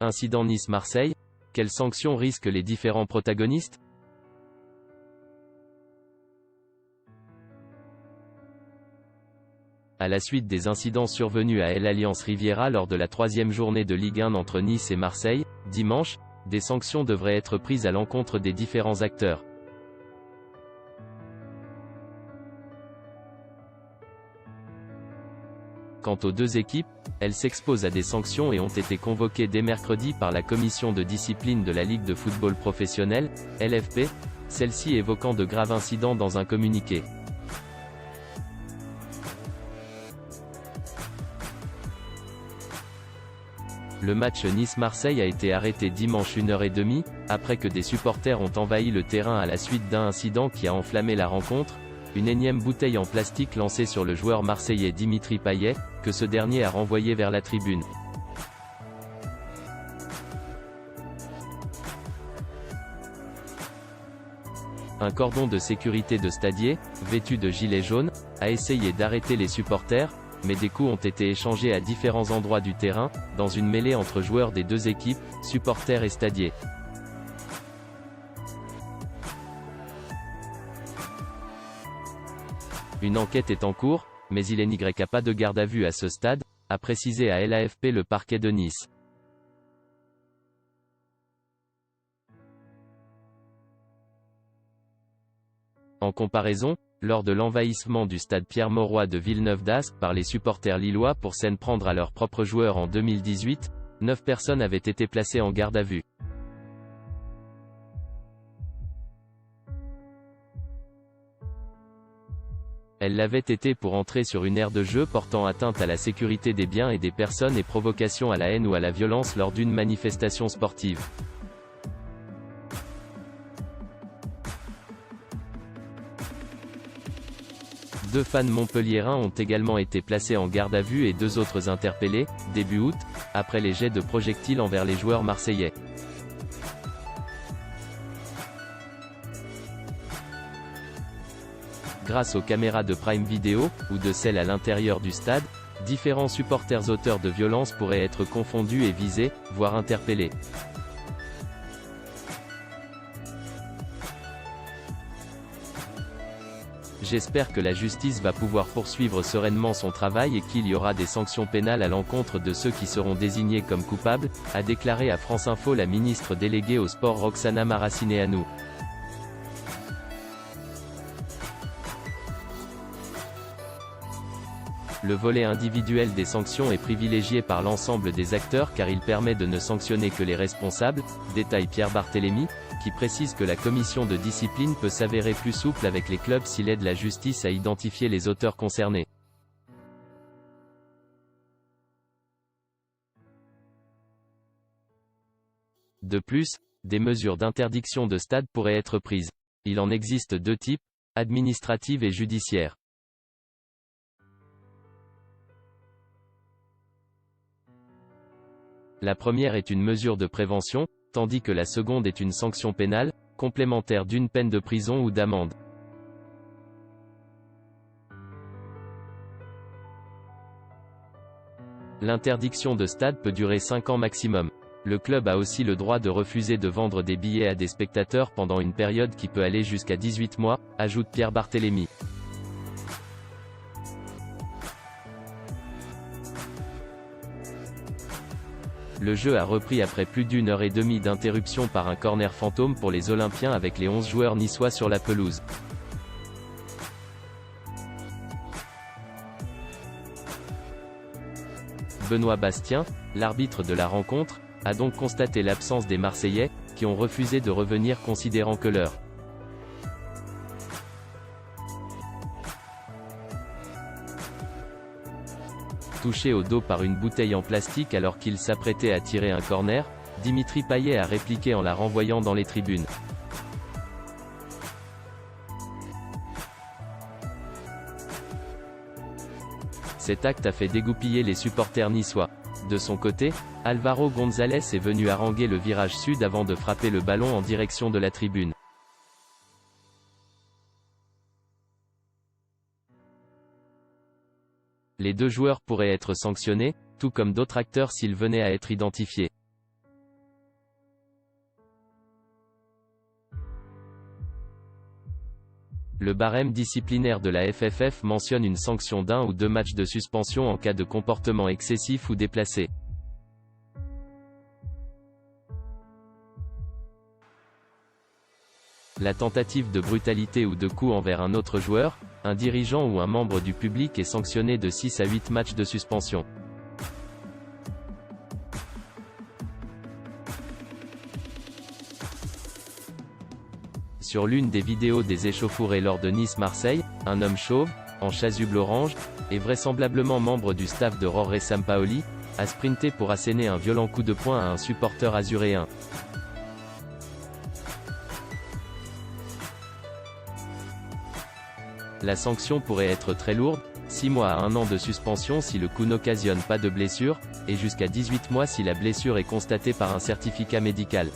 Incident Nice-Marseille. Quelles sanctions risquent les différents protagonistes? À la suite des incidents survenus à El Alliance Riviera lors de la 3e journée de Ligue 1 entre Nice et Marseille, dimanche, des sanctions devraient être prises à l'encontre des différents acteurs. Quant aux deux équipes, elles s'exposent à des sanctions et ont été convoquées dès mercredi par la commission de discipline de la Ligue de football professionnel, LFP, celle-ci évoquant de graves incidents dans un communiqué. Le match Nice-Marseille a été arrêté dimanche 1h30, après que des supporters ont envahi le terrain à la suite d'un incident qui a enflammé la rencontre, une énième bouteille en plastique lancée sur le joueur marseillais Dimitri Payet, que ce dernier a renvoyé vers la tribune. Un cordon de sécurité de stadier, vêtu de gilets jaunes, a essayé d'arrêter les supporters, mais des coups ont été échangés à différents endroits du terrain, dans une mêlée entre joueurs des deux équipes, supporters et stadiers. Une enquête est en cours, mais il n'y a pas de garde à vue à ce stade, a précisé à l'AFP le parquet de Nice. En comparaison, lors de l'envahissement du stade Pierre-Mauroy de Villeneuve-d'Ascq par les supporters lillois pour s'en prendre à leurs propres joueurs en 2018, 9 personnes avaient été placées en garde à vue. Elles l'avaient été pour entrer sur une aire de jeu portant atteinte à la sécurité des biens et des personnes et provocation à la haine ou à la violence lors d'une manifestation sportive. Deux fans montpelliérains ont également été placés en garde à vue et 2 autres interpellés, début août, après les jets de projectiles envers les joueurs marseillais. Grâce aux caméras de Prime Video, ou de celles à l'intérieur du stade, différents supporters auteurs de violences pourraient être confondus et visés, voire interpellés. J'espère que la justice va pouvoir poursuivre sereinement son travail et qu'il y aura des sanctions pénales à l'encontre de ceux qui seront désignés comme coupables, a déclaré à France Info la ministre déléguée au sport Roxana Maracineanu. Le volet individuel des sanctions est privilégié par l'ensemble des acteurs car il permet de ne sanctionner que les responsables, détaille Pierre Barthélémy, qui précise que la commission de discipline peut s'avérer plus souple avec les clubs s'il aide la justice à identifier les auteurs concernés. De plus, des mesures d'interdiction de stade pourraient être prises. Il en existe 2 types, administratives et judiciaires. La première est une mesure de prévention, tandis que la seconde est une sanction pénale, complémentaire d'une peine de prison ou d'amende. L'interdiction de stade peut durer 5 ans maximum. Le club a aussi le droit de refuser de vendre des billets à des spectateurs pendant une période qui peut aller jusqu'à 18 mois, ajoute Pierre Barthélémy. Le jeu a repris après plus d'1h30 d'interruption par un corner fantôme pour les Olympiens avec les 11 joueurs niçois sur la pelouse. Benoît Bastien, l'arbitre de la rencontre, a donc constaté l'absence des Marseillais, qui ont refusé de revenir considérant que leur touché au dos par une bouteille en plastique alors qu'il s'apprêtait à tirer un corner, Dimitri Payet a répliqué en la renvoyant dans les tribunes. Cet acte a fait dégoupiller les supporters niçois. De son côté, Álvaro González est venu haranguer le virage sud avant de frapper le ballon en direction de la tribune. Les 2 joueurs pourraient être sanctionnés, tout comme d'autres acteurs s'ils venaient à être identifiés. Le barème disciplinaire de la FFF mentionne une sanction d'1 ou 2 matchs de suspension en cas de comportement excessif ou déplacé. La tentative de brutalité ou de coup envers un autre joueur, un dirigeant ou un membre du public est sanctionné de 6 à 8 matchs de suspension. Sur l'une des vidéos des échauffourées lors de Nice-Marseille, un homme chauve, en chasuble orange, et vraisemblablement membre du staff de Jorge Sampaoli, a sprinté pour asséner un violent coup de poing à un supporter azuréen. La sanction pourrait être très lourde, 6 mois à 1 an de suspension si le coup n'occasionne pas de blessure, et jusqu'à 18 mois si la blessure est constatée par un certificat médical.